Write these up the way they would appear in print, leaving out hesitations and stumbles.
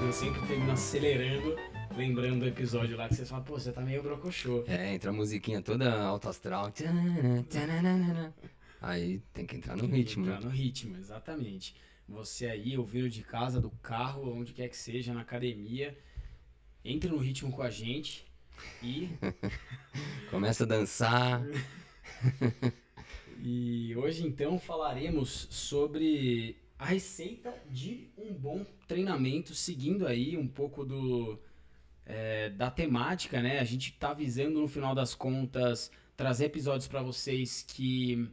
Eu sempre termino acelerando, lembrando do episódio lá que você fala, pô, você tá meio brocochô. Entra a musiquinha toda alto astral. Aí tem que entrar no ritmo, Entrar né? no ritmo, exatamente. Você aí, ouvindo de casa, do carro, onde quer que seja, na academia, entre no ritmo com a gente e... Começa a dançar. E hoje então falaremos sobre a receita de um bom treinamento, seguindo aí um pouco da temática, né? A gente tá visando no final das contas trazer episódios para vocês que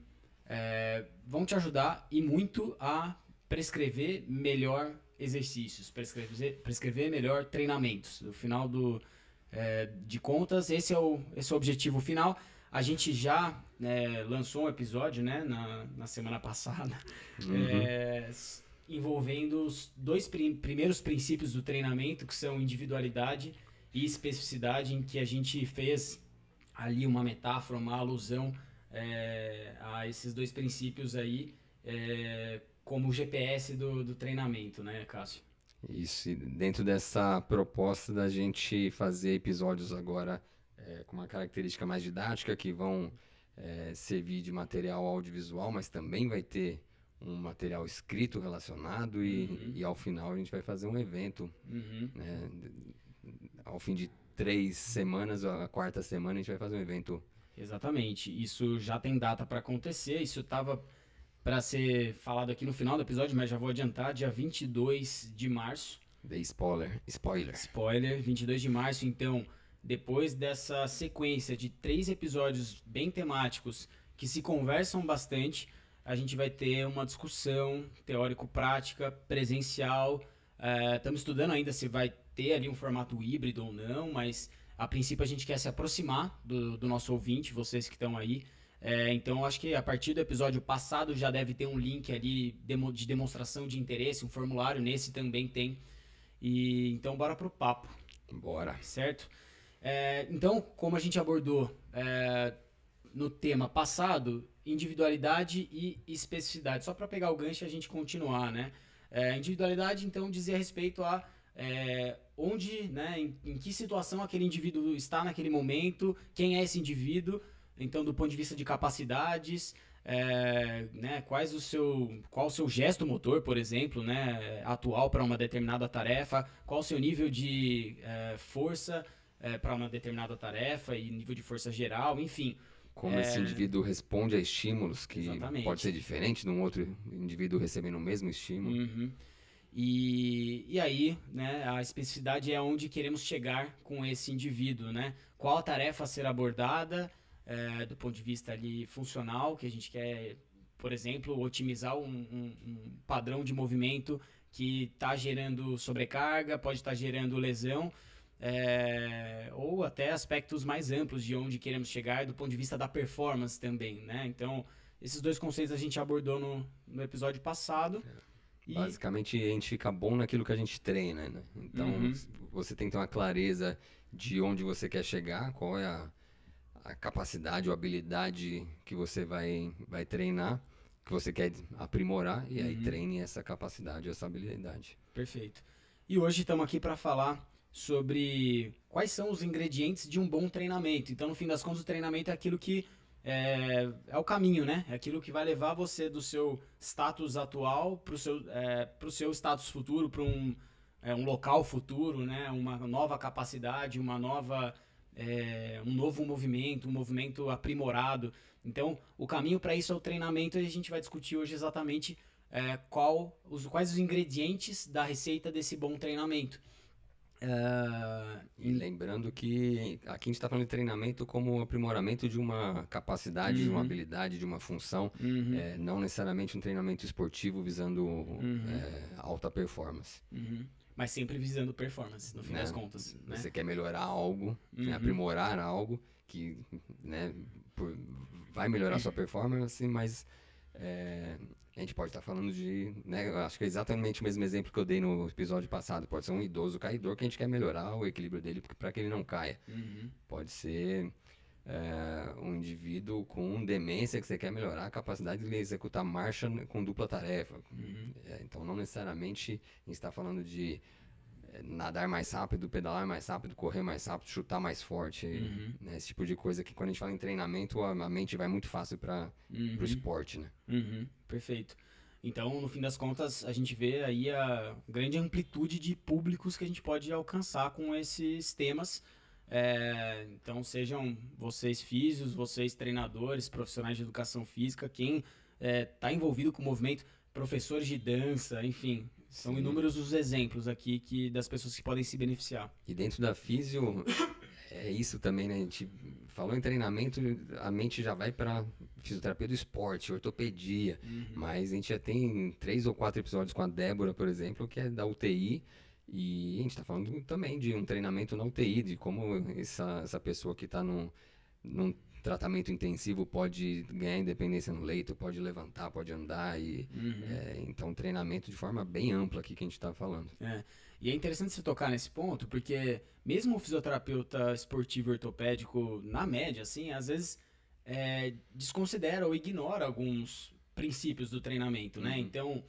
vão te ajudar e muito a prescrever melhor exercícios, prescrever melhor treinamentos. No final de contas, esse é o objetivo final. A gente já lançou um episódio, né, na semana passada, envolvendo os dois primeiros princípios do treinamento, que são individualidade e especificidade, em que a gente fez ali uma metáfora, uma alusão a esses dois princípios aí, como o GPS do treinamento, né, Cássio? Isso, e dentro dessa proposta da gente fazer episódios agora com uma característica mais didática, que vão servir de material audiovisual, mas também vai ter um material escrito relacionado e ao final a gente vai fazer um evento, né? Ao fim de 3 semanas, a quarta semana a gente vai fazer um evento. Exatamente, isso já tem data para acontecer, isso estava para ser falado aqui no final do episódio, mas já vou adiantar, dia 22 de março. Dei spoiler. Spoiler, 22 de março, então, depois dessa sequência de 3 episódios bem temáticos que se conversam bastante, a gente vai ter uma discussão teórico-prática, presencial. Estamos estudando ainda se vai ter ali um formato híbrido ou não, mas a princípio a gente quer se aproximar do nosso ouvinte, vocês que estão aí. Então acho que a partir do episódio passado já deve ter um link ali de demonstração de interesse, um formulário, nesse também tem. E então bora pro papo. Bora. Certo? Então, como a gente abordou no tema passado, individualidade e especificidade. Só para pegar o gancho e a gente continuar, né? Individualidade, então, dizia respeito a onde, né, em que situação aquele indivíduo está naquele momento, quem é esse indivíduo, então do ponto de vista de capacidades, né, qual o seu gesto motor, por exemplo, né, atual para uma determinada tarefa, qual o seu nível de força para uma determinada tarefa e nível de força geral, enfim. Como esse indivíduo responde a estímulos que Exatamente. pode ser diferente de um outro indivíduo recebendo o mesmo estímulo. Uhum. E aí, né, a especificidade é onde queremos chegar com esse indivíduo, né? Qual a tarefa a ser abordada do ponto de vista ali funcional, que a gente quer, por exemplo, otimizar um padrão de movimento que está gerando sobrecarga, pode estar gerando lesão, ou até aspectos mais amplos de onde queremos chegar do ponto de vista da performance também, né? Então, esses dois conceitos a gente abordou no episódio passado. Basicamente, a gente fica bom naquilo que a gente treina, né? Então, você tem que ter uma clareza de onde você quer chegar, qual é a capacidade ou habilidade que você vai treinar, que você quer aprimorar, e aí treine essa capacidade, essa habilidade. Perfeito. E hoje estamos aqui para falar sobre quais são os ingredientes de um bom treinamento. Então, no fim das contas, o treinamento é aquilo que é o caminho, né? É aquilo que vai levar você do seu status atual para o seu status futuro, para um local futuro, né? Uma nova capacidade, um novo movimento, um movimento aprimorado. Então, o caminho para isso é o treinamento, e a gente vai discutir hoje exatamente quais os ingredientes da receita desse bom treinamento. E lembrando que aqui a gente está falando de treinamento como aprimoramento de uma capacidade, de uma habilidade, de uma função, não necessariamente um treinamento esportivo visando alta performance. Mas sempre visando performance, no fim das contas. Né? Você quer melhorar algo, né, aprimorar algo que, né, vai melhorar sua performance, mas a gente pode estar falando de, né, eu acho que é exatamente o mesmo exemplo que eu dei no episódio passado. Pode ser um idoso caidor que a gente quer melhorar o equilíbrio dele para que ele não caia. Pode ser um indivíduo com demência que você quer melhorar a capacidade de executar marcha com dupla tarefa. Então, não necessariamente a gente está falando de nadar mais rápido, pedalar mais rápido, correr mais rápido, chutar mais forte, né? Esse tipo de coisa que quando a gente fala em treinamento, a mente vai muito fácil para o esporte, né? Perfeito. Então, no fim das contas, a gente vê aí a grande amplitude de públicos que a gente pode alcançar com esses temas. Então, sejam vocês físios, vocês treinadores, profissionais de educação física, quem está envolvido com o movimento, professores de dança, enfim, são inúmeros os exemplos aqui das pessoas que podem se beneficiar. E dentro da físio, é isso também, né? A gente falou em treinamento, a mente já vai para fisioterapia do esporte, ortopedia, mas a gente já tem 3 ou 4 episódios com a Débora, por exemplo, que é da UTI, e a gente está falando também de um treinamento na UTI, de como essa pessoa que está num tratamento intensivo pode ganhar independência no leito, pode levantar, pode andar. Então, treinamento de forma bem ampla aqui que a gente está falando. E é interessante você tocar nesse ponto, porque mesmo o fisioterapeuta esportivo ortopédico, na média, assim, às vezes desconsidera ou ignora alguns princípios do treinamento, né? Então,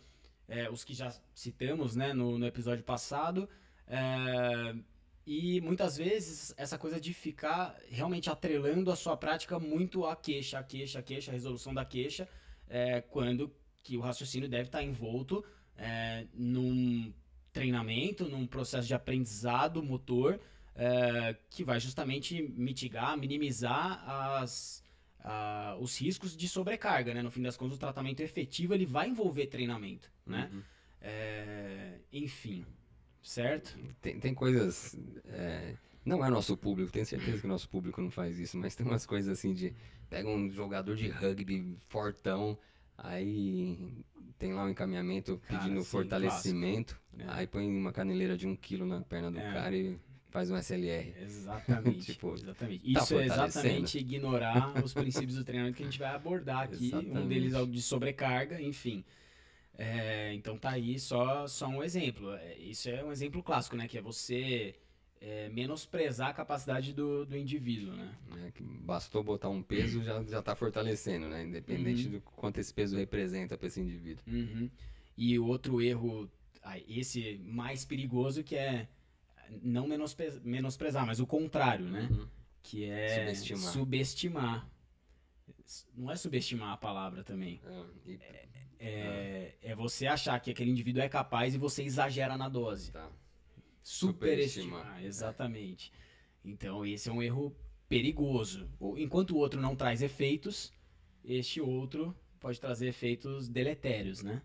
os que já citamos, né, no episódio passado, e muitas vezes essa coisa de ficar realmente atrelando a sua prática muito à queixa, a resolução da queixa, quando que o raciocínio deve estar envolto num treinamento, num processo de aprendizado motor, que vai justamente mitigar, minimizar os riscos de sobrecarga, né? No fim das contas, o tratamento efetivo ele vai envolver treinamento, né? Enfim, certo? Tem coisas... não é nosso público, tenho certeza que o nosso público não faz isso, mas tem umas coisas assim de... Pega um jogador de rugby fortão, aí tem lá um encaminhamento pedindo fortalecimento, aí põe uma caneleira de 1 quilo na perna do cara e faz um SLR. Exatamente. Exatamente. Tá Isso é exatamente ignorar os princípios do treinamento que a gente vai abordar aqui. Um deles é o de sobrecarga, enfim. Então tá aí só um exemplo. Isso é um exemplo clássico, né? Que é você menosprezar a capacidade do indivíduo, né? Que bastou botar um peso, já tá fortalecendo, né? Independente do quanto esse peso representa para esse indivíduo. E outro erro, esse mais perigoso, que é não menosprezar, mas o contrário, né? Que é subestimar. Não é subestimar a palavra também. É você achar que aquele indivíduo é capaz e você exagera na dose. Tá. Superestimar, exatamente. Então, esse é um erro perigoso. Enquanto o outro não traz efeitos, este outro pode trazer efeitos deletérios, né?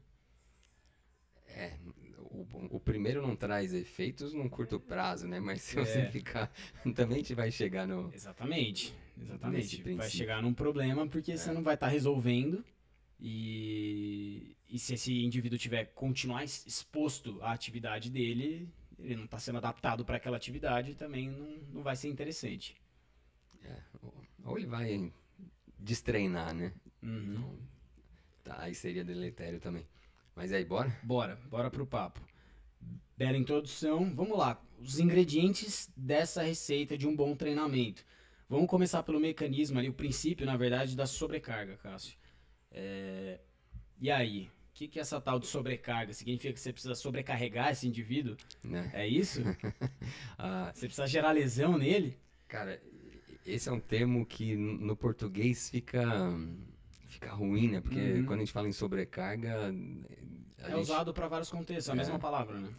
O primeiro não traz efeitos num curto prazo, né? Mas se você ficar... Também te vai chegar no... Exatamente. Vai chegar num problema porque você não vai estar resolvendo. E se esse indivíduo continuar exposto à atividade dele, ele não está sendo adaptado para aquela atividade, também não vai ser interessante. Ou ele vai destreinar, né? Então, aí seria deletério também. Mas aí, bora? Bora pro papo. Bela introdução. Vamos lá. Os ingredientes dessa receita de um bom treinamento. Vamos começar pelo mecanismo ali, o princípio, na verdade, da sobrecarga, Cássio. E aí? O que é essa tal de sobrecarga? Significa que você precisa sobrecarregar esse indivíduo? É isso? Você precisa gerar lesão nele? Cara, esse é um termo que no português fica ruim, né? Porque quando a gente fala em sobrecarga... usado para vários contextos, a mesma palavra, né?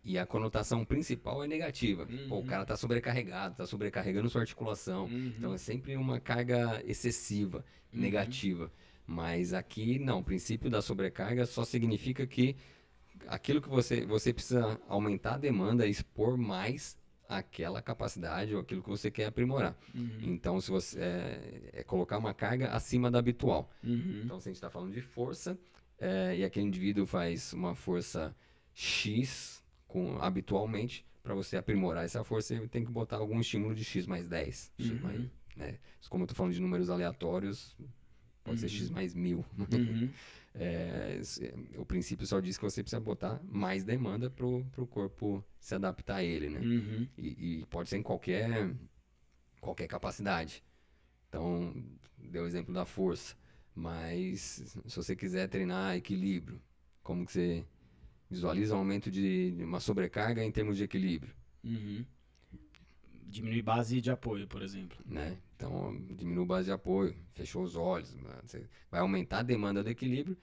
E a conotação principal é negativa. Pô, o cara tá sobrecarregado, tá sobrecarregando sua articulação. Então é sempre uma carga excessiva, negativa. Mas aqui, não, o princípio da sobrecarga só significa que aquilo que você precisa aumentar a demanda, expor mais aquela capacidade ou aquilo que você quer aprimorar. Então, se você colocar uma carga acima da habitual. Então, se a gente está falando de força, e aquele indivíduo faz uma força X habitualmente, para você aprimorar essa força, você tem que botar algum estímulo de X mais 10. X mais, né? Como eu estou falando de números aleatórios, pode ser X mais 1000. O princípio só diz que você precisa botar mais demanda para o corpo se adaptar a ele, né? E pode ser em qualquer capacidade. Então, deu o exemplo da força. Mas se você quiser treinar equilíbrio, como que você visualiza um aumento de uma sobrecarga em termos de equilíbrio, Uhum. Diminuir base de apoio, por exemplo. né? Então, diminui a base de apoio, fechou os olhos, você vai aumentar a demanda do equilíbrio.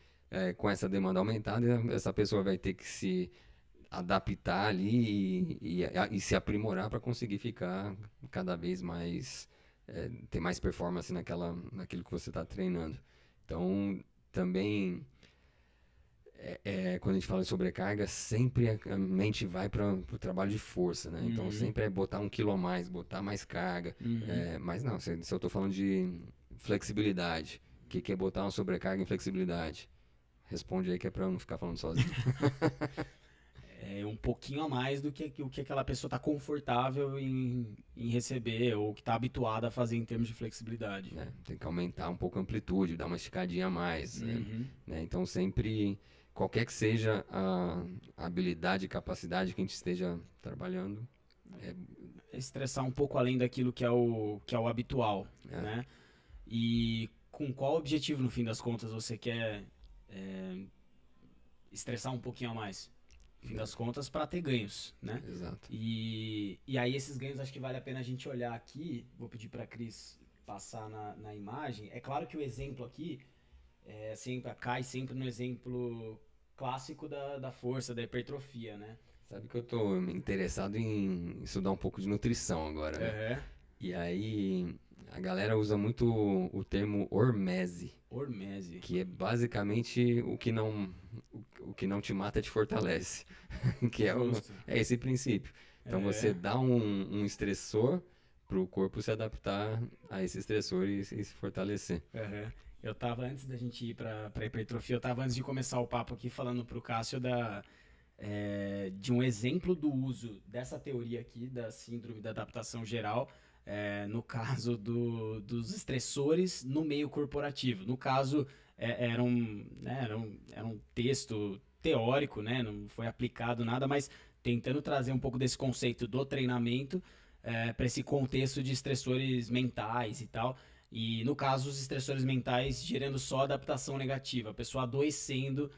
Com essa demanda aumentada, essa pessoa vai ter que se adaptar ali e se aprimorar para conseguir ficar cada vez mais, ter mais performance naquilo que você está treinando. Então, também, quando a gente fala de sobrecarga, sempre a mente vai para o trabalho de força, né? Então, Uhum. sempre é botar 1 quilo a mais, botar mais carga. Uhum. Mas não, se eu estou falando de flexibilidade, o que é botar uma sobrecarga em flexibilidade? Responde aí que é para eu não ficar falando sozinho. É um pouquinho a mais do que o que aquela pessoa está confortável em receber ou que está habituada a fazer em termos de flexibilidade. Né? Tem que aumentar um pouco a amplitude, dar uma esticadinha a mais. Uhum. Né? Então, sempre, qualquer que seja a habilidade e capacidade que a gente esteja trabalhando, Estressar um pouco além daquilo que é o habitual, né? E com qual objetivo, no fim das contas, você quer estressar um pouquinho a mais? No fim das contas, para ter ganhos, né? Exato. E aí esses ganhos acho que vale a pena a gente olhar aqui. Vou pedir para Cris passar na imagem. É claro que o exemplo aqui sempre cai sempre no exemplo clássico da força, da hipertrofia, né? Sabe que eu tô interessado em estudar um pouco de nutrição agora, né? Uhum. E aí, a galera usa muito o termo hormese, Hormese. que é basicamente o que não te mata te fortalece, que Justo. é esse princípio. Então você dá um estressor para o corpo se adaptar a esse estressor e se fortalecer. Uhum. Eu tava, antes da gente ir pra hipertrofia, eu tava antes de começar o papo aqui falando pro Cássio de um exemplo do uso dessa teoria aqui, da síndrome da adaptação geral, no caso dos estressores no meio corporativo. No caso, era um texto teórico, né? Não foi aplicado nada, mas tentando trazer um pouco desse conceito do treinamento para esse contexto de estressores mentais e tal. E no caso, os estressores mentais gerando só adaptação negativa, a pessoa adoecendo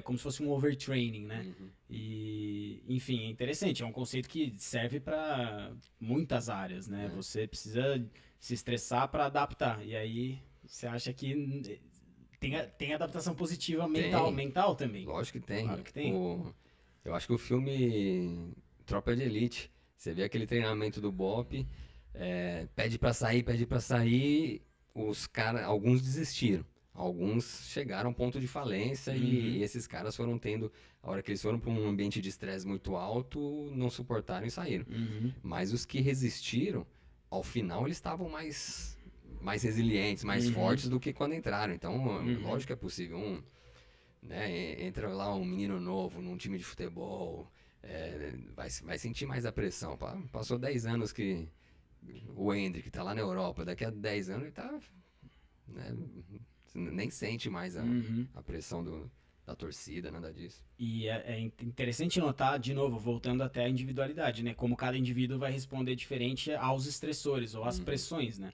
como se fosse um overtraining, né? E, enfim, é interessante, é um conceito que serve para muitas áreas, né? Você precisa se estressar para adaptar. E aí, você acha que tem adaptação positiva mental também? Lógico que tem. Claro que tem. Eu acho que o filme Tropa de Elite, você vê aquele treinamento do BOPE, pede pra sair, alguns desistiram. Alguns chegaram ao ponto de falência e esses caras foram tendo, a hora que eles foram para um ambiente de estresse muito alto, não suportaram e saíram. Mas os que resistiram, ao final eles estavam mais resilientes, mais fortes do que quando entraram. Então, lógico que é possível. Né, entra lá um menino novo num time de futebol, vai sentir mais a pressão. Passou 10 anos que o Endrick está lá na Europa, daqui a 10 anos ele tá, né, nem sente mais a pressão da torcida, nada disso. E é interessante notar, de novo, voltando até a individualidade, né? Como cada indivíduo vai responder diferente aos estressores ou às pressões, né?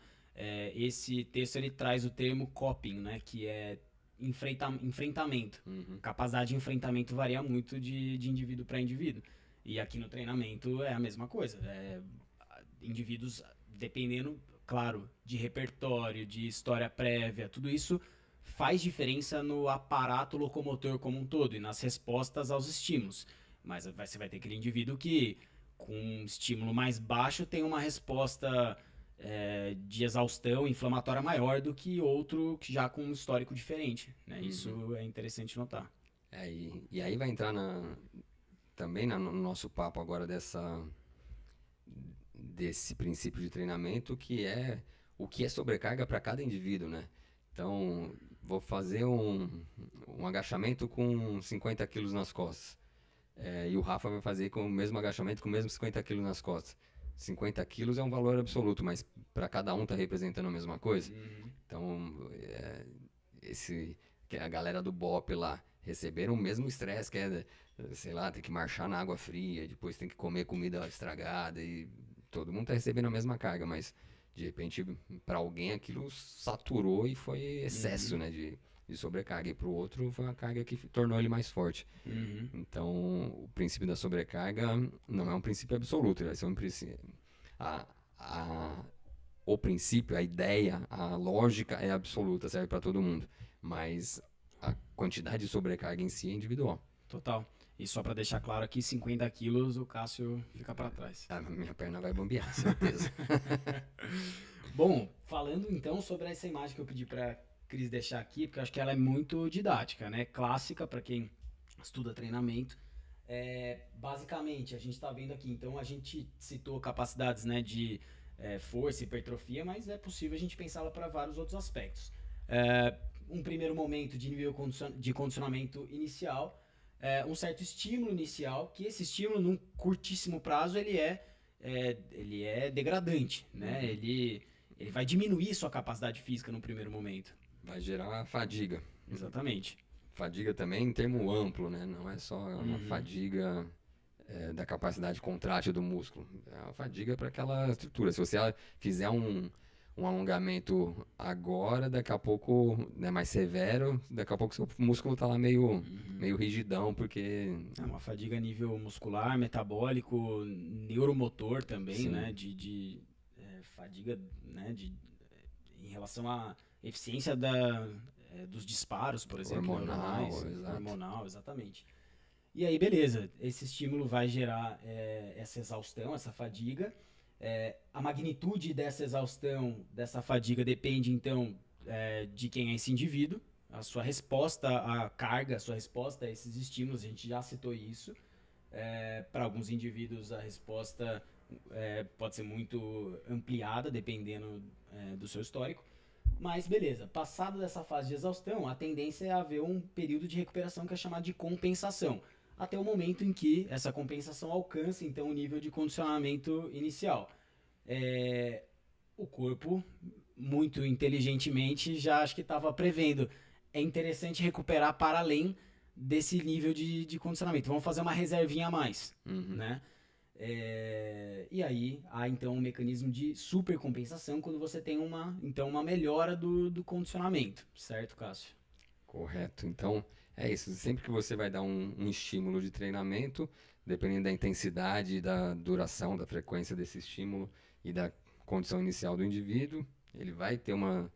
Esse texto ele traz o termo coping, né? Que é enfrentamento. Capacidade de enfrentamento varia muito de indivíduo para indivíduo. E aqui no treinamento é a mesma coisa. Indivíduos, dependendo, claro, de repertório, de história prévia, tudo isso faz diferença no aparato locomotor como um todo e nas respostas aos estímulos. Mas você vai ter aquele indivíduo que, com um estímulo mais baixo, tem uma resposta de exaustão inflamatória maior do que outro que já com um histórico diferente. Né? Isso é interessante notar. E aí vai entrar também no nosso papo agora desse princípio de treinamento, que é o que é sobrecarga para cada indivíduo, né? Então, vou fazer um agachamento com 50 quilos nas costas. E o Rafa vai fazer com o mesmo agachamento com o mesmo 50 quilos nas costas. 50 quilos é um valor absoluto, mas para cada um tá representando a mesma coisa. Então, que a galera do BOP lá receberam o mesmo estresse, que sei lá, tem que marchar na água fria, depois tem que comer comida estragada, e todo mundo tá recebendo a mesma carga, mas De repente, para alguém aquilo saturou e foi excesso, né, de sobrecarga. E para o outro foi uma carga que tornou ele mais forte. Uhum. Então, o princípio da sobrecarga não é um princípio absoluto, ele vai ser um princípio. A, a, o princípio, a ideia, a lógica é absoluta, serve para todo mundo. Mas a quantidade de sobrecarga em si é individual. Total. E só pra deixar claro aqui, 50 quilos, o Cássio fica pra trás. A minha perna vai bambear, certeza. Bom, falando então sobre essa imagem que eu pedi pra Cris deixar aqui, porque eu acho que ela é muito didática, né? Clássica pra quem estuda treinamento. Basicamente, a gente está vendo aqui, então a gente citou capacidades, né, de força, hipertrofia, mas é possível a gente pensá-la para vários outros aspectos. Um primeiro momento de nível de condicionamento inicial, um certo estímulo inicial, que esse estímulo, num curtíssimo prazo, ele é degradante, né? Ele vai diminuir sua capacidade física no primeiro momento. Vai gerar fadiga. Exatamente. Fadiga também em termo amplo, né? Não é só uma fadiga da capacidade contrátil do músculo. É uma fadiga para aquela estrutura. Se você fizer um alongamento agora, daqui a pouco, né, mais severo, daqui a pouco seu músculo tá lá meio rigidão, porque... É uma fadiga a nível muscular, metabólico, neuromotor também, Sim. né? Fadiga, né? Em relação à eficiência dos disparos, por exemplo, Hormonal, neuronais, exato. hormonal, exatamente. E aí, beleza, esse estímulo vai gerar essa exaustão, essa fadiga. A magnitude dessa exaustão, dessa fadiga, depende, então, de quem é esse indivíduo. A sua resposta à carga, a sua resposta a esses estímulos, a gente já citou isso. Para alguns indivíduos, a resposta pode ser muito ampliada, dependendo do seu histórico. Mas beleza, passado dessa fase de exaustão, a tendência é haver um período de recuperação que é chamado de compensação, até o momento em que essa compensação alcança então o nível de condicionamento inicial. O corpo, muito inteligentemente, já acho que estava prevendo. É interessante recuperar para além desse nível de condicionamento. Vamos fazer uma reservinha a mais, né? E aí há então um mecanismo de supercompensação quando você tem uma melhora do condicionamento, certo, Cássio? Correto. Então, é isso. Sempre que você vai dar um estímulo de treinamento, dependendo da intensidade, da duração, da frequência desse estímulo e da condição inicial do indivíduo, ele vai ter uma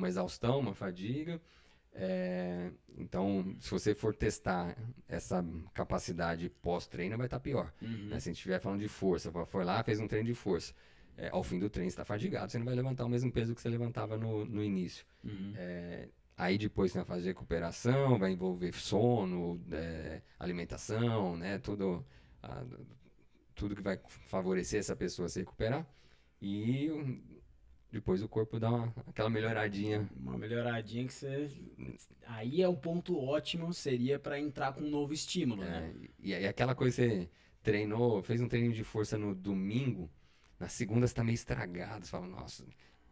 exaustão, uma fadiga. Então, se você for testar essa capacidade pós-treino, vai estar pior. Né? Se a gente estiver falando de força, foi lá, fez um treino de força. Ao fim do treino, você está fadigado, você não vai levantar o mesmo peso que você levantava no início. Aí depois na fase de recuperação, vai envolver sono, alimentação, né? Tudo que vai favorecer essa pessoa a se recuperar. E depois o corpo dá aquela melhoradinha. Uma melhoradinha que você... Aí é um ponto ótimo, seria para entrar com um novo estímulo, né? E aí aquela coisa que você treinou, fez um treino de força no domingo, na segunda você tá meio estragado, você fala, nossa...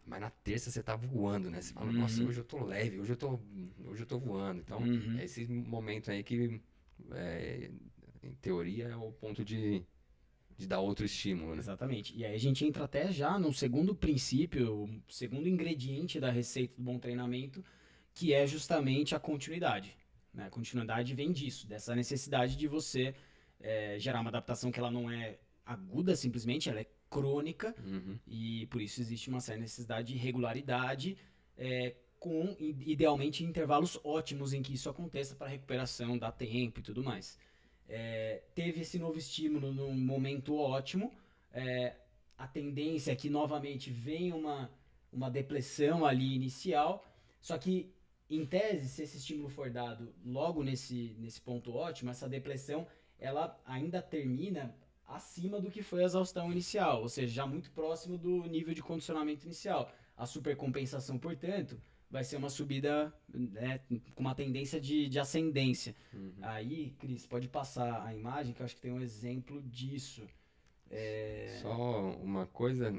Mas na terça você tá voando, né? Você fala, nossa, hoje eu tô leve, hoje eu tô voando. Então, é esse momento aí que, em teoria, é o ponto de dar outro estímulo, né? Exatamente. E aí a gente entra até já no segundo princípio, o segundo ingrediente da receita do bom treinamento, que é justamente a continuidade. Né? A continuidade vem disso, dessa necessidade de você gerar uma adaptação que ela não é aguda simplesmente, ela é crônica, e por isso existe uma certa necessidade de regularidade, com idealmente intervalos ótimos em que isso aconteça para recuperação, dar tempo e tudo mais. Teve esse novo estímulo num momento ótimo, a tendência é que novamente venha uma depressão ali inicial, só que em tese, se esse estímulo for dado logo nesse ponto ótimo, essa depressão ela ainda termina acima do que foi a exaustão inicial, ou seja, já muito próximo do nível de condicionamento inicial. A supercompensação, portanto, vai ser uma subida, né, com uma tendência de ascendência. Aí, Cris, pode passar a imagem, que eu acho que tem um exemplo disso. Só uma coisa,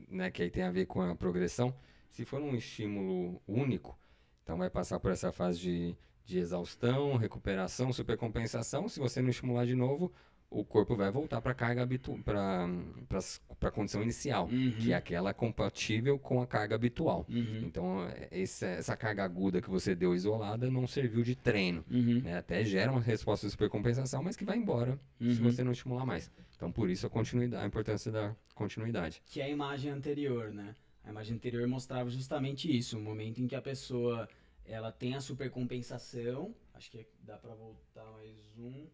né, que aí tem a ver com a progressão, se for um estímulo único, então vai passar por essa fase de exaustão, recuperação, supercompensação. Se você não estimular de novo, o corpo vai voltar para a carga para a condição inicial, que é aquela compatível com a carga habitual. Então, essa carga aguda que você deu isolada não serviu de treino. Né? Até gera uma resposta de supercompensação, mas que vai embora se você não estimular mais. Então, por isso a importância da continuidade. Que é a imagem anterior, né? A imagem anterior mostrava justamente isso, o momento em que a pessoa ela tem a supercompensação. Acho que dá para voltar mais um.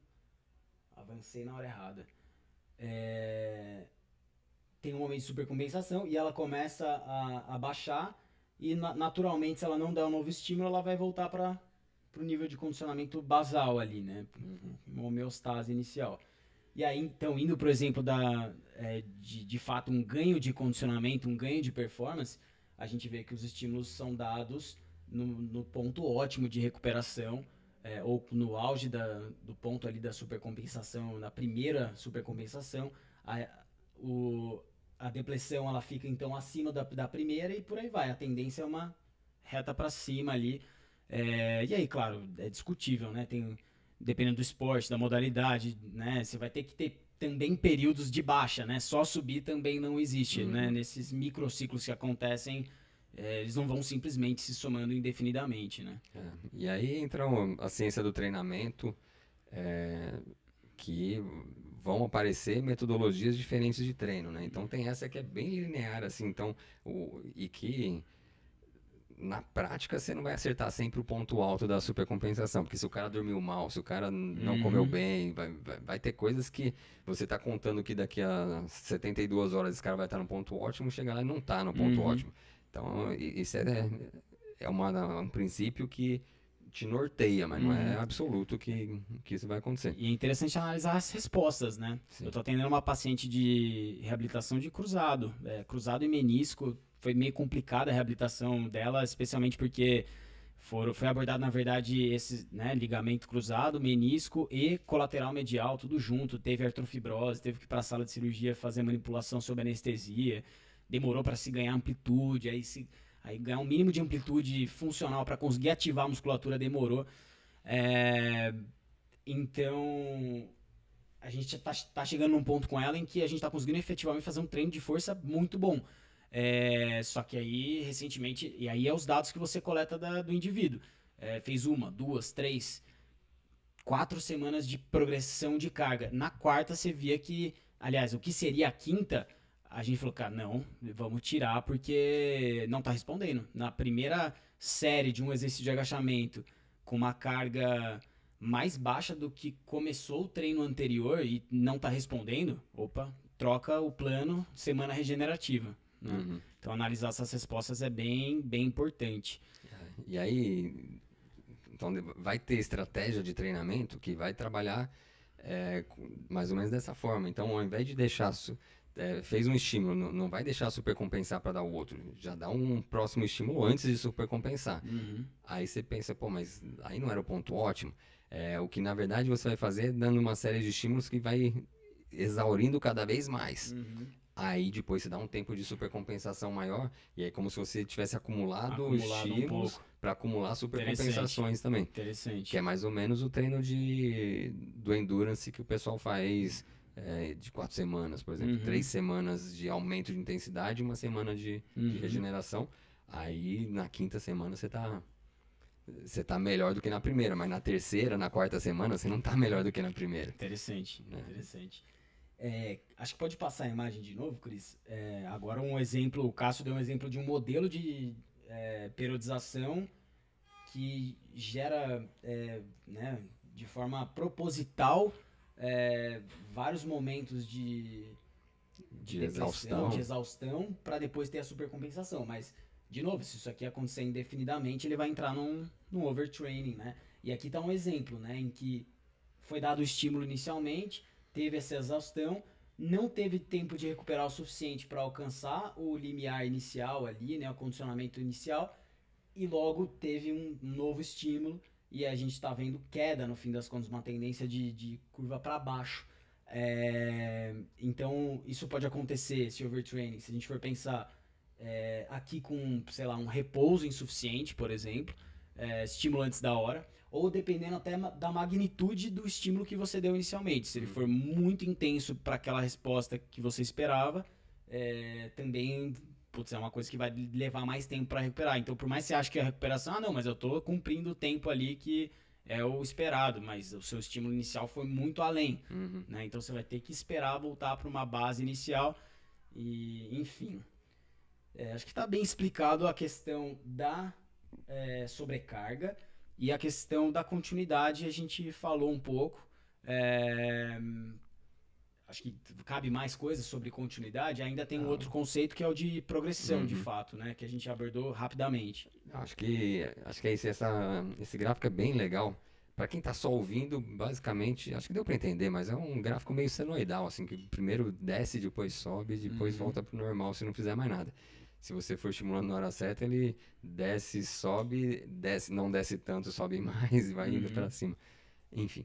Avancei na hora errada. Tem um momento de supercompensação e ela começa a baixar e naturalmente, se ela não der um novo estímulo, ela vai voltar para o nível de condicionamento basal ali, né? Uma homeostase inicial. E aí, então, indo para o exemplo de fato um ganho de condicionamento, um ganho de performance, a gente vê que os estímulos são dados no ponto ótimo de recuperação, ou no auge do ponto ali da supercompensação, na primeira supercompensação, a depressão ela fica então acima da primeira e por aí vai. A tendência é uma reta para cima ali. E aí, claro, é discutível, né? Dependendo do esporte, da modalidade, né? Você vai ter que ter também períodos de baixa, né? Só subir também não existe, né? Nesses microciclos que acontecem, eles não vão simplesmente se somando indefinidamente, né? E aí entra a ciência do treinamento, que vão aparecer metodologias diferentes de treino, né? Então tem essa que é bem linear, assim, então, e que na prática você não vai acertar sempre o ponto alto da supercompensação, porque se o cara dormiu mal, se o cara não comeu bem, vai ter coisas que você está contando que daqui a 72 horas esse cara vai estar no ponto ótimo, chegar lá e não está no ponto ótimo. Então, isso é um princípio que te norteia, mas não é absoluto que isso vai acontecer. E é interessante analisar as respostas, né? Sim. Eu tô atendendo uma paciente de reabilitação de cruzado. Cruzado e menisco, foi meio complicada a reabilitação dela, especialmente porque foi abordado, na verdade, esse, né, ligamento cruzado, menisco e colateral medial, tudo junto. Teve artrofibrose, teve que ir para a sala de cirurgia fazer manipulação sob anestesia. Demorou para se ganhar amplitude, aí ganhar um mínimo de amplitude funcional para conseguir ativar a musculatura demorou. Então, a gente tá chegando num ponto com ela em que a gente tá conseguindo efetivamente fazer um treino de força muito bom. Só que aí, recentemente, e aí é os dados que você coleta do indivíduo. Fez 1, 2, 3, 4 semanas de progressão de carga. Na quarta, você via que, aliás, o que seria a quinta, a gente falou, cara, não, vamos tirar porque não tá respondendo. Na primeira série de um exercício de agachamento com uma carga mais baixa do que começou o treino anterior e não tá respondendo, opa, troca o plano, semana regenerativa. Né? Então, analisar essas respostas é bem, bem importante. E aí, então, vai ter estratégia de treinamento que vai trabalhar mais ou menos dessa forma. Então, ao invés de deixar... fez um estímulo, não vai deixar supercompensar para dar o outro. Já dá um próximo estímulo antes de supercompensar. Aí você pensa, pô, mas aí não era o ponto ótimo. O que na verdade você vai fazer é dando uma série de estímulos que vai exaurindo cada vez mais. Aí depois você dá um tempo de supercompensação maior, e aí como se você tivesse acumulado estímulos para acumular supercompensações também. Interessante. Que é mais ou menos o treino do endurance que o pessoal faz de 4 semanas, por exemplo. 3 semanas de aumento de intensidade e 1 semana de regeneração. Aí na 5ª semana você tá melhor do que na primeira, mas na 3ª, na 4ª semana você não tá melhor do que na primeira. Interessante, interessante. Acho que pode passar a imagem de novo, Cris. Agora um exemplo, o Cássio deu um exemplo de um modelo de periodização que gera, né, de forma proposital, vários momentos de exaustão para depois ter a supercompensação. Mas, de novo, se isso aqui acontecer indefinidamente, ele vai entrar num overtraining, né? E aqui está um exemplo, né, em que foi dado o estímulo inicialmente, teve essa exaustão, não teve tempo de recuperar o suficiente para alcançar o limiar inicial ali, né, o condicionamento inicial, e logo teve um novo estímulo e a gente está vendo queda, no fim das contas, uma tendência de curva para baixo. Então, isso pode acontecer, esse overtraining, se a gente for pensar aqui com, sei lá, um repouso insuficiente, por exemplo, estímulo antes da hora, ou dependendo até da magnitude do estímulo que você deu inicialmente. Se ele for muito intenso para aquela resposta que você esperava, também putz, é uma coisa que vai levar mais tempo para recuperar. Então, por mais que você ache que a recuperação, não, mas eu tô cumprindo o tempo ali que é o esperado, mas o seu estímulo inicial foi muito além, né? Então você vai ter que esperar voltar para uma base inicial e, enfim. Acho que está bem explicado a questão da sobrecarga e a questão da continuidade. A gente falou um pouco. É, acho que cabe mais coisas sobre continuidade. Ainda tem um outro conceito que é o de progressão, de fato, né? Que a gente abordou rapidamente. Acho que é isso. Esse gráfico é bem legal. Para quem está só ouvindo, basicamente, acho que deu para entender, mas é um gráfico meio senoidal, assim, que primeiro desce, depois sobe, depois volta para o normal se não fizer mais nada. Se você for estimulando na hora certa, ele desce, sobe, desce, não desce tanto, sobe mais e vai indo para cima. Enfim.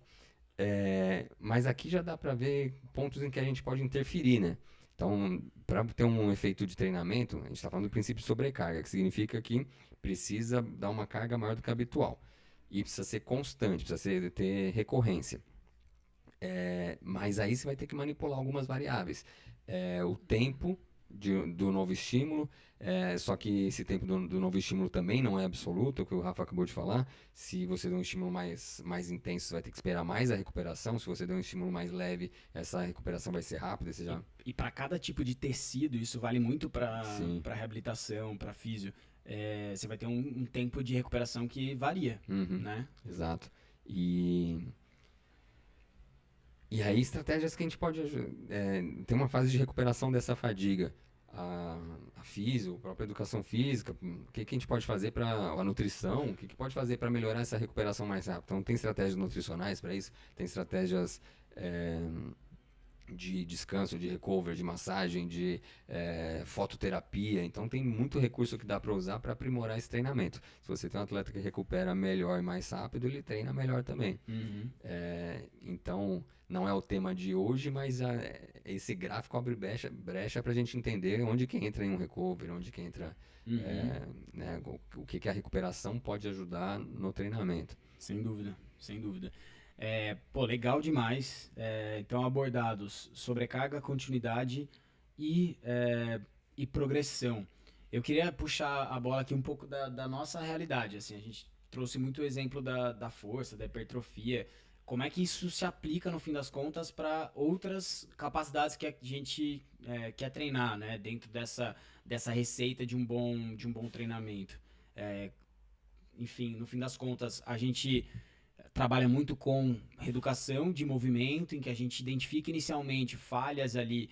Mas aqui já dá para ver pontos em que a gente pode interferir, né? Então, para ter um efeito de treinamento, a gente está falando do princípio de sobrecarga, que significa que precisa dar uma carga maior do que a habitual. E precisa ser constante, precisa ter recorrência. Mas aí você vai ter que manipular algumas variáveis. O tempo do novo estímulo, só que esse tempo do novo estímulo também não é absoluto, é o que o Rafa acabou de falar. Se você der um estímulo mais intenso, você vai ter que esperar mais a recuperação. Se você der um estímulo mais leve, essa recuperação vai ser rápida. E para cada tipo de tecido, isso vale muito para Sim. reabilitação, para físio. Você vai ter um tempo de recuperação que varia, né? Exato. E aí, estratégias que a gente pode ter uma fase de recuperação dessa fadiga. A físio, a própria educação física, o que a gente pode fazer para a nutrição, o que pode fazer para melhorar essa recuperação mais rápido. Então, tem estratégias nutricionais para isso, tem estratégias de descanso, de recovery, de massagem, de fototerapia. Então tem muito recurso que dá para usar para aprimorar esse treinamento. Se você tem um atleta que recupera melhor e mais rápido, ele treina melhor também. Então não é o tema de hoje, mas esse gráfico abre brecha para a gente entender onde que entra em um recovery, onde que entra né, o que a recuperação pode ajudar no treinamento. Sem dúvida, sem dúvida. Legal demais. Então, abordados sobrecarga, continuidade e progressão. Eu queria puxar a bola aqui um pouco da nossa realidade. Assim, a gente trouxe muito o exemplo da força, da hipertrofia. Como é que isso se aplica, no fim das contas, para outras capacidades que a gente quer treinar, né? Dentro dessa receita de um bom treinamento. Enfim, no fim das contas, a gente trabalha muito com reeducação de movimento, em que a gente identifica inicialmente falhas ali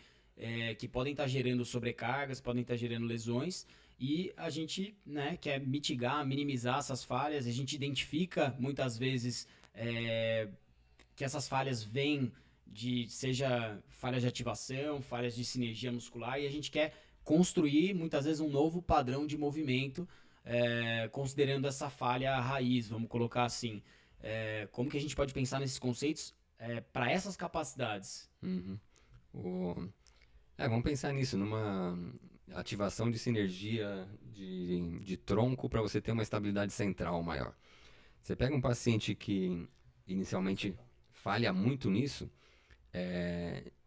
que podem estar gerando sobrecargas, podem estar gerando lesões, e a gente quer mitigar, minimizar essas falhas. A gente identifica muitas vezes que essas falhas vêm seja falhas de ativação, falhas de sinergia muscular, e a gente quer construir muitas vezes um novo padrão de movimento, considerando essa falha raiz, vamos colocar assim. Como que a gente pode pensar nesses conceitos para essas capacidades? Vamos pensar nisso, numa ativação de sinergia de tronco para você ter uma estabilidade central maior. Você pega um paciente que inicialmente falha muito nisso,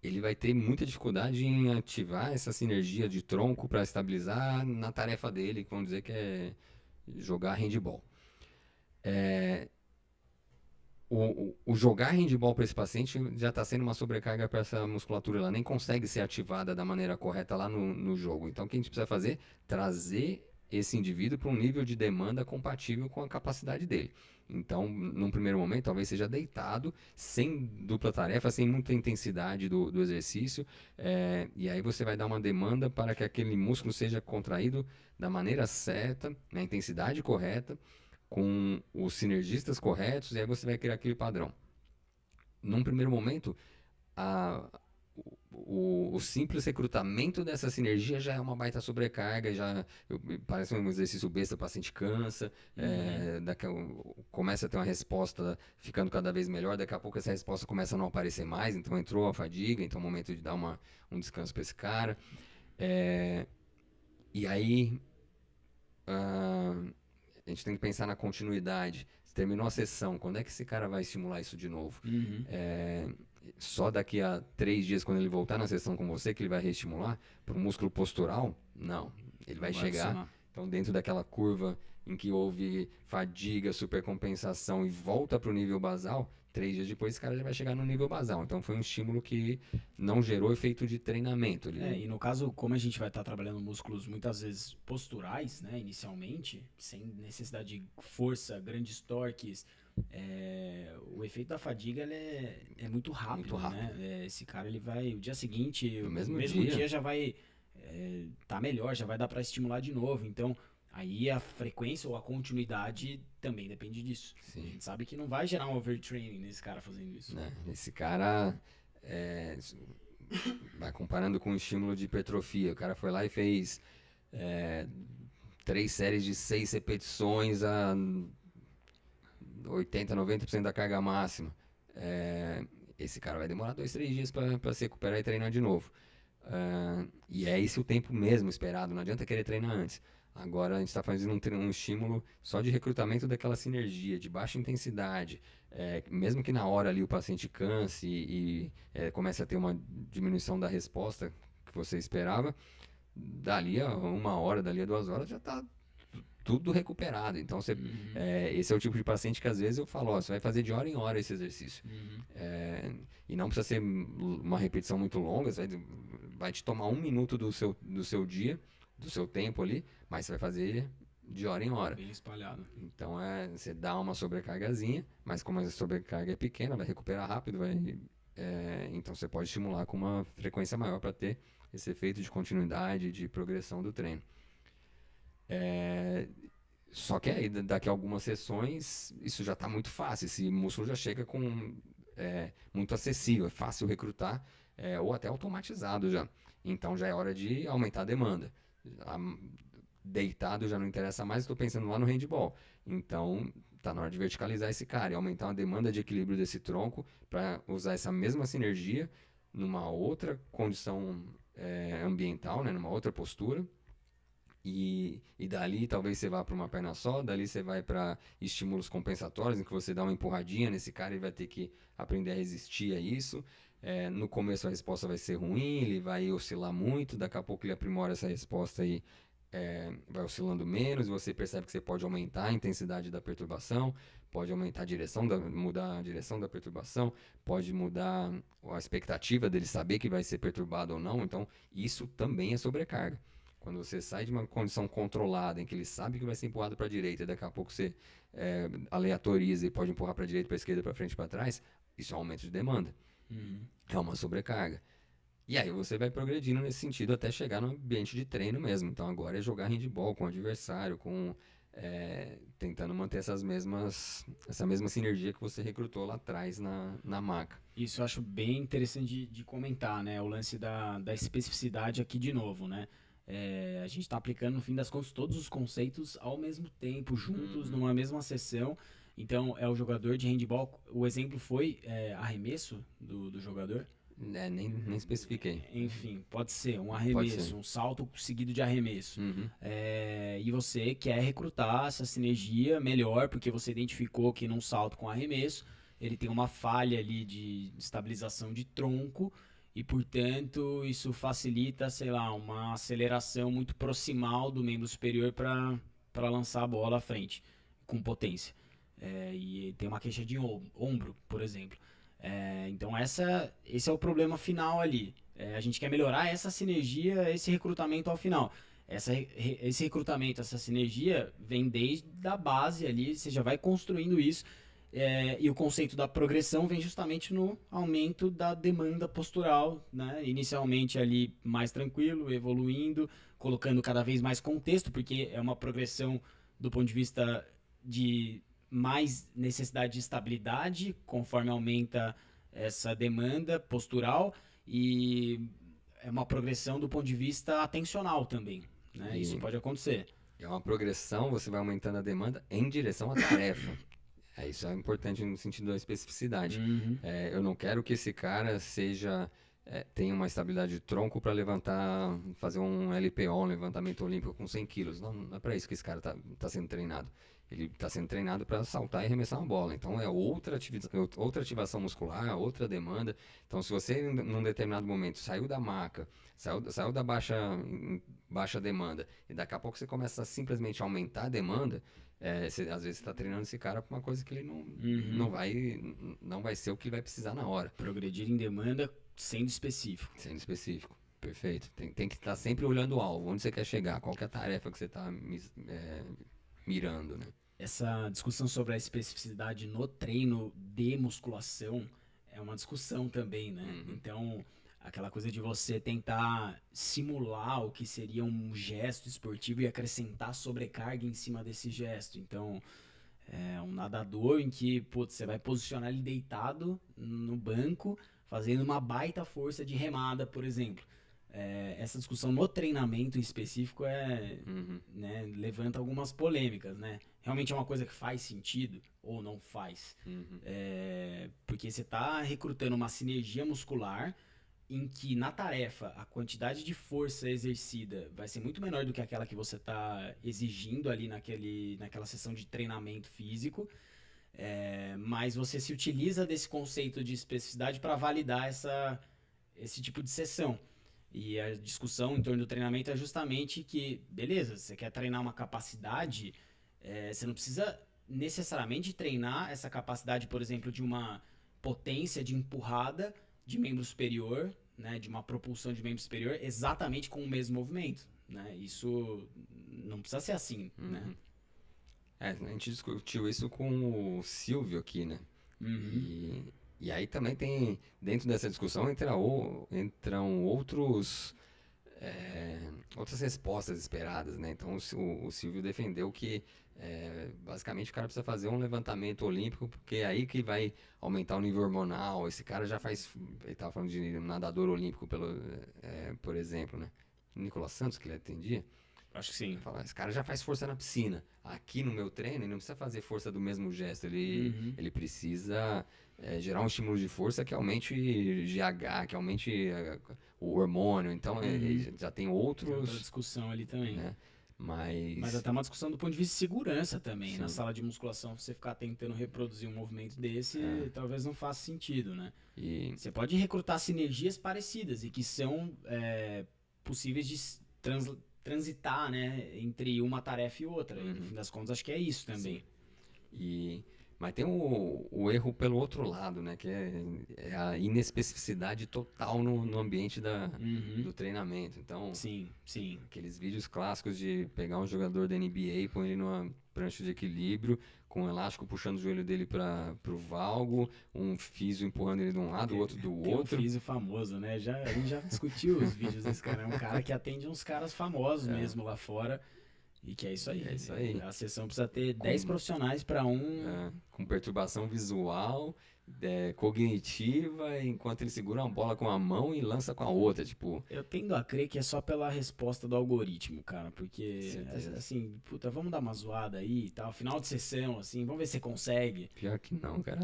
ele vai ter muita dificuldade em ativar essa sinergia de tronco para estabilizar na tarefa dele, que vamos dizer que é jogar handball. O jogar handball para esse paciente já está sendo uma sobrecarga para essa musculatura, ela nem consegue ser ativada da maneira correta lá no jogo. Então, o que a gente precisa fazer? Trazer esse indivíduo para um nível de demanda compatível com a capacidade dele. Então, num primeiro momento, talvez seja deitado, sem dupla tarefa, sem muita intensidade do exercício, e aí você vai dar uma demanda para que aquele músculo seja contraído da maneira certa, na intensidade correta, com os sinergistas corretos, e aí você vai criar aquele padrão. Num primeiro momento, o simples recrutamento dessa sinergia já é uma baita sobrecarga, parece um exercício besta, o paciente cansa, começa a ter uma resposta ficando cada vez melhor, daqui a pouco essa resposta começa a não aparecer mais, então entrou a fadiga, então é o momento de dar um descanso para esse cara. E aí a gente tem que pensar na continuidade. Você terminou a sessão, quando é que esse cara vai estimular isso de novo? Uhum. Só daqui a 3 dias, quando ele voltar na sessão com você, que ele vai reestimular? Para o músculo postural? Não. Ele vai chegar, funcionar. então, dentro daquela curva em que houve fadiga, supercompensação e volta para o nível basal, 3 dias depois esse cara já vai chegar no nível basal. Então foi um estímulo que não gerou efeito de treinamento. E no caso, como a gente vai estar trabalhando músculos muitas vezes posturais, né, inicialmente, sem necessidade de força, grandes torques, o efeito da fadiga ele é muito rápido, né? Esse cara ele vai, o dia seguinte, No o mesmo mesmo dia. dia já vai tá melhor, já vai dar para estimular de novo. Então, aí a frequência ou a continuidade também depende disso. Sim. A gente sabe que não vai gerar um overtraining nesse cara fazendo isso. Né? Esse cara vai comparando com o estímulo de hipertrofia. O cara foi lá e fez 3 séries de 6 repetições a 80, 90% da carga máxima. Esse cara vai demorar 2, 3 dias para se recuperar e treinar de novo. E é esse o tempo mesmo esperado, não adianta querer treinar antes. Agora a gente está fazendo um estímulo só de recrutamento daquela sinergia, de baixa intensidade. Mesmo que na hora ali o paciente canse e comece a ter uma diminuição da resposta que você esperava, dali a 1 hora, dali a 2 horas já está tudo recuperado. Então esse é o tipo de paciente que às vezes eu falo, ó, você vai fazer de hora em hora esse exercício. E não precisa ser uma repetição muito longa, vai te tomar 1 minuto do seu dia, do seu tempo ali, mas você vai fazer de hora em hora. Bem espalhado. Então você dá uma sobrecargazinha, mas como a sobrecarga é pequena, vai recuperar rápido, então você pode estimular com uma frequência maior para ter esse efeito de continuidade, de progressão do treino. Só que aí, daqui a algumas sessões, isso já está muito fácil, esse músculo já chega muito acessível, é fácil recrutar, ou até automatizado já. Então já é hora de aumentar a demanda. Deitado já não interessa mais, estou pensando lá no handball. Então está na hora de verticalizar esse cara e aumentar a demanda de equilíbrio desse tronco para usar essa mesma sinergia numa outra condição ambiental, né, numa outra postura. E dali talvez você vá para uma perna só, dali você vai para estímulos compensatórios, em que você dá uma empurradinha nesse cara, ele vai ter que aprender a resistir a isso. No começo a resposta vai ser ruim, ele vai oscilar muito, daqui a pouco ele aprimora essa resposta e vai oscilando menos, e você percebe que você pode aumentar a intensidade da perturbação, pode aumentar mudar a direção da perturbação, pode mudar a expectativa dele saber que vai ser perturbado ou não, então isso também é sobrecarga. Quando você sai de uma condição controlada, em que ele sabe que vai ser empurrado para a direita, e daqui a pouco você aleatoriza e pode empurrar para a direita, para a esquerda, para frente, para trás, isso é um aumento de demanda. É uma sobrecarga. E aí você vai progredindo nesse sentido até chegar no ambiente de treino mesmo. Então agora é jogar handball com o adversário, tentando manter essa mesma sinergia que você recrutou lá atrás na maca. Isso eu acho bem interessante de comentar, né? O lance da especificidade aqui de novo, né? A gente está aplicando, no fim das contas, todos os conceitos ao mesmo tempo, juntos, numa mesma sessão. Então, é o jogador de handball. O exemplo foi arremesso do jogador? Nem especifiquei. Enfim, pode ser um arremesso, um salto seguido de arremesso. E você quer recrutar essa sinergia melhor, porque você identificou que num salto com arremesso, ele tem uma falha ali de estabilização de tronco, e, portanto, isso facilita, sei lá, uma aceleração muito proximal do membro superior para lançar a bola à frente, com potência. E tem uma queixa de ombro, por exemplo. Então, esse é o problema final ali. A gente quer melhorar essa sinergia, esse recrutamento ao final. Esse recrutamento, essa sinergia, vem desde a base ali, você já vai construindo isso. E o conceito da progressão vem justamente no aumento da demanda postural, né? Inicialmente ali mais tranquilo, evoluindo, colocando cada vez mais contexto, porque é uma progressão do ponto de vista de mais necessidade de estabilidade, conforme aumenta essa demanda postural, e é uma progressão do ponto de vista atencional também, né? Isso pode acontecer. É uma progressão, você vai aumentando a demanda em direção à tarefa. Isso é importante no sentido da especificidade. Eu não quero que esse cara seja tem uma estabilidade de tronco para levantar, fazer um LPO, um levantamento olímpico com 100 quilos. Não é para isso que esse cara tá sendo treinado. Ele está sendo treinado para saltar e arremessar uma bola. Então é outra ativação muscular, outra demanda. Então se você num determinado momento saiu da maca, saiu da baixa demanda, e daqui a pouco você começa a simplesmente aumentar a demanda, às vezes você está treinando esse cara para uma coisa que ele não vai ser o que ele vai precisar na hora. Progredir em demanda sendo específico. Sendo específico. Perfeito. Tem que estar sempre olhando o alvo, onde você quer chegar, qual que é a tarefa que você está mirando, né? Essa discussão sobre a especificidade no treino de musculação é uma discussão também, né? Uhum. Então, aquela coisa de você tentar simular o que seria um gesto esportivo e acrescentar sobrecarga em cima desse gesto. Então, é um nadador em que, putz, você vai posicionar ele deitado no banco, fazendo uma baita força de remada, por exemplo. Essa discussão no treinamento em específico né, levanta algumas polêmicas, né? Realmente é uma coisa que faz sentido ou não faz? Porque você está recrutando uma sinergia muscular em que na tarefa a quantidade de força exercida vai ser muito menor do que aquela que você está exigindo ali naquela sessão de treinamento físico, mas você se utiliza desse conceito de especificidade para validar esse tipo de sessão. E a discussão em torno do treinamento é justamente que, beleza, você quer treinar uma capacidade, você não precisa necessariamente treinar essa capacidade, por exemplo, de uma potência de empurrada de membro superior, né, de uma propulsão de membro superior, exatamente com o mesmo movimento, né? Isso não precisa ser assim, né? A gente discutiu isso com o Silvio aqui, né? E aí também tem, dentro dessa discussão, entram outras respostas esperadas, né? Então o Silvio defendeu que basicamente o cara precisa fazer um levantamento olímpico, porque é aí que vai aumentar o nível hormonal. Esse cara já faz, ele estava falando de nadador olímpico, por exemplo, né? Nicolas Santos, que ele atendia. Acho que sim. Esse cara já faz força na piscina. Aqui no meu treino, ele não precisa fazer força do mesmo gesto. Ele precisa gerar um estímulo de força que aumente GH, que aumente o hormônio. Então, ele já tem outros... Tem outra discussão ali também. Né? Mas até uma discussão do ponto de vista de segurança também. Sim. Na sala de musculação, você ficar tentando reproduzir um movimento desse, talvez não faça sentido, né? Você pode recrutar sinergias parecidas e que são possíveis de transitar, né, entre uma tarefa e outra. E, no fim das contas, acho que é isso também. Mas tem o erro pelo outro lado, né? Que é a inespecificidade total no ambiente do treinamento. Então, sim. Aqueles vídeos clássicos de pegar um jogador da NBA e pôr ele numa prancha de equilíbrio, com um elástico puxando o joelho dele pro valgo, um físio empurrando ele de um lado, o outro do outro. Um físio famoso, né? A gente já discutiu os vídeos desse cara. É um cara que atende uns caras famosos mesmo lá fora. E que é isso aí. A sessão precisa ter 10 profissionais para com perturbação visual, cognitiva, enquanto ele segura uma bola com a mão e lança com a outra, tipo... Eu tendo a crer que é só pela resposta do algoritmo, cara, porque, assim, puta, vamos dar uma zoada aí e tal, final de sessão, assim, vamos ver se você consegue. Pior que não, cara.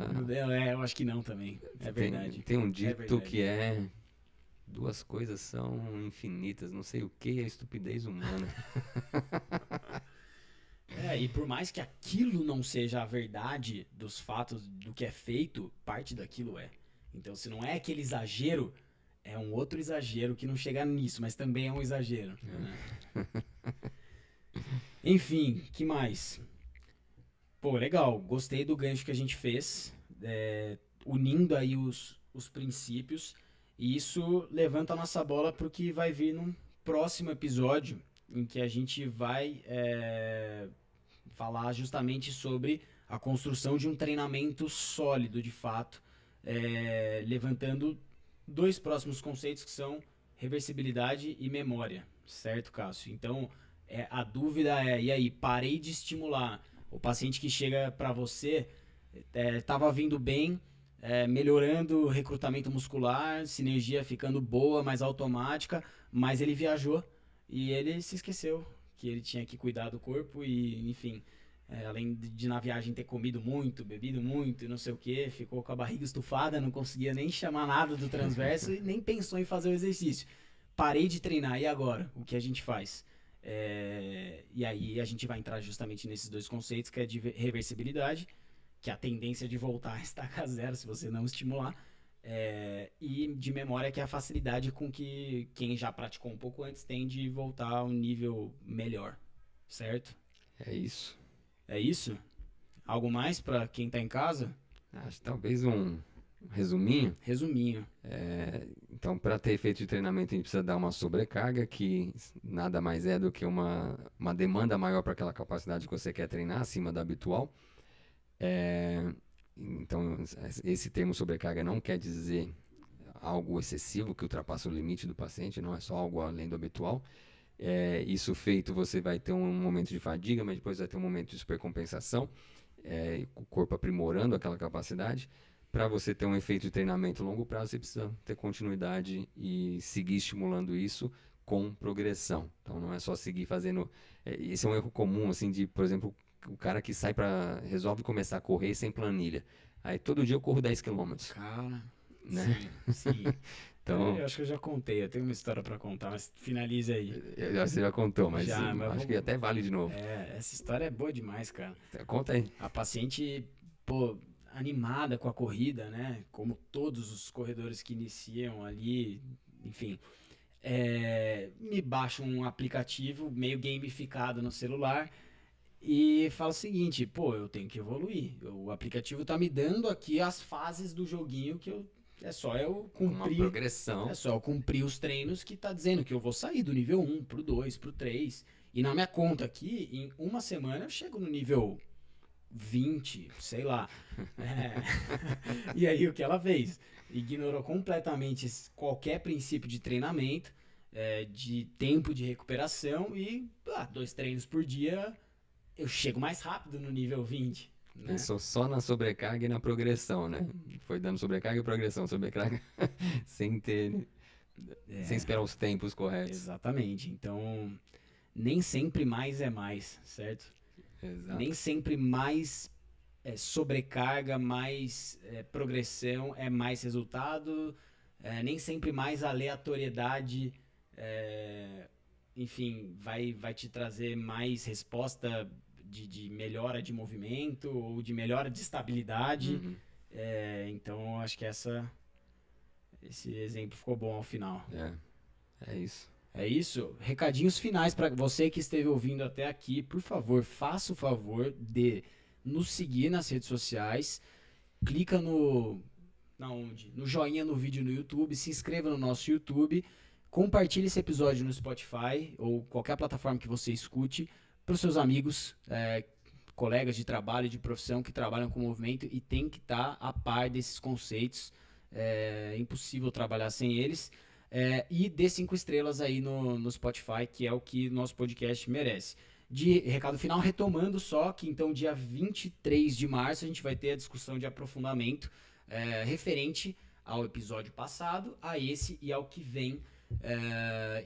Eu acho que não também, verdade. Tem um dito que duas coisas são infinitas, não sei o que é a estupidez humana. E por mais que aquilo não seja a verdade dos fatos do que é feito, parte daquilo é. Então, se não é aquele exagero, é um outro exagero que não chega nisso, mas também é um exagero. Né? Enfim, que mais? Pô, legal, gostei do gancho que a gente fez, unindo aí os princípios. E isso levanta a nossa bola para o que vai vir num próximo episódio, em que a gente vai falar justamente sobre a construção de um treinamento sólido, de fato, levantando dois próximos conceitos que são reversibilidade e memória, certo, Cássio? Então, a dúvida e aí, parei de estimular. O paciente que chega para você estava vindo bem, melhorando o recrutamento muscular, sinergia ficando boa, mais automática, mas ele viajou e ele se esqueceu que ele tinha que cuidar do corpo e, enfim, além de na viagem ter comido muito, bebido muito e não sei o que, ficou com a barriga estufada, não conseguia nem chamar nada do transverso e nem pensou em fazer o exercício. Parei de treinar, e agora? O que a gente faz? E aí a gente vai entrar justamente nesses dois conceitos, que é de reversibilidade, que é a tendência de voltar a estaca zero se você não estimular, e de memória, que é a facilidade com que quem já praticou um pouco antes tem de voltar a um nível melhor, certo? É isso. É isso? Algo mais para quem tá em casa? Acho que talvez um resuminho. Resuminho. Então, para ter efeito de treinamento, a gente precisa dar uma sobrecarga, que nada mais é do que uma demanda maior para aquela capacidade que você quer treinar, acima da habitual. Então, esse termo sobrecarga não quer dizer algo excessivo que ultrapassa o limite do paciente, não é só algo além do habitual. Isso feito, você vai ter um momento de fadiga, mas depois vai ter um momento de supercompensação, o corpo aprimorando aquela capacidade. Para você ter um efeito de treinamento a longo prazo, você precisa ter continuidade e seguir estimulando isso com progressão. Então, não é só seguir fazendo... Esse é um erro comum, assim, de, por exemplo, o cara que resolve começar a correr sem planilha. Aí, todo dia eu corro 10 km. Cara, Né? sim. Então, Eu acho que eu já contei, eu tenho uma história para contar, mas finaliza aí. você já contou, mas Mas acho que até vale de novo. Essa história é boa demais, cara. Conta aí. A paciente, animada com a corrida, né? Como todos os corredores que iniciam ali, enfim. Me baixa um aplicativo meio gamificado no celular e fala o seguinte: eu tenho que evoluir. O aplicativo tá me dando aqui as fases do joguinho que é só eu cumprir. Uma progressão. É só eu cumprir os treinos que tá dizendo que eu vou sair do nível 1 pro 2, pro 3. E na minha conta aqui, em uma semana eu chego no nível 20, sei lá. E aí o que ela fez? Ignorou completamente qualquer princípio de treinamento, de tempo de recuperação, e 2 treinos por dia eu chego mais rápido no nível 20. Né? Pensou só na sobrecarga e na progressão, né? Foi dando sobrecarga e progressão, sobrecarga sem esperar os tempos corretos. Exatamente. Então, nem sempre mais é mais, certo? Exato. Nem sempre mais sobrecarga, mais progressão é mais resultado. Nem sempre mais aleatoriedade, enfim, vai te trazer mais resposta de melhora de movimento ou de melhora de estabilidade. Uhum. Então, acho que esse exemplo ficou bom ao final. É isso. É isso? Recadinhos finais para você que esteve ouvindo até aqui. Por favor, faça o favor de nos seguir nas redes sociais. Clica no joinha no vídeo no YouTube. Se inscreva no nosso YouTube. Compartilhe esse episódio no Spotify ou qualquer plataforma que você escute para os seus amigos, colegas de trabalho, de profissão que trabalham com movimento e tem que estar a par desses conceitos. É impossível trabalhar sem eles. E dê 5 estrelas aí no Spotify, que é o que nosso podcast merece. De recado final, retomando só que então dia 23 de março a gente vai ter a discussão de aprofundamento referente ao episódio passado, a esse e ao que vem.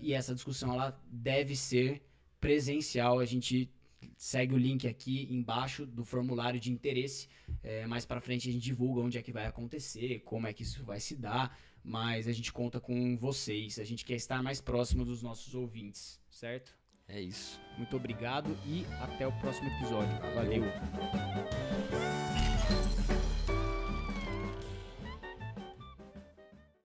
E essa discussão ela deve ser presencial. A gente segue o link aqui embaixo do formulário de interesse. Mais pra frente a gente divulga onde é que vai acontecer, como é que isso vai se dar. Mas a gente conta com vocês, a gente quer estar mais próximo dos nossos ouvintes, certo? É isso. Muito obrigado e até o próximo episódio. Valeu!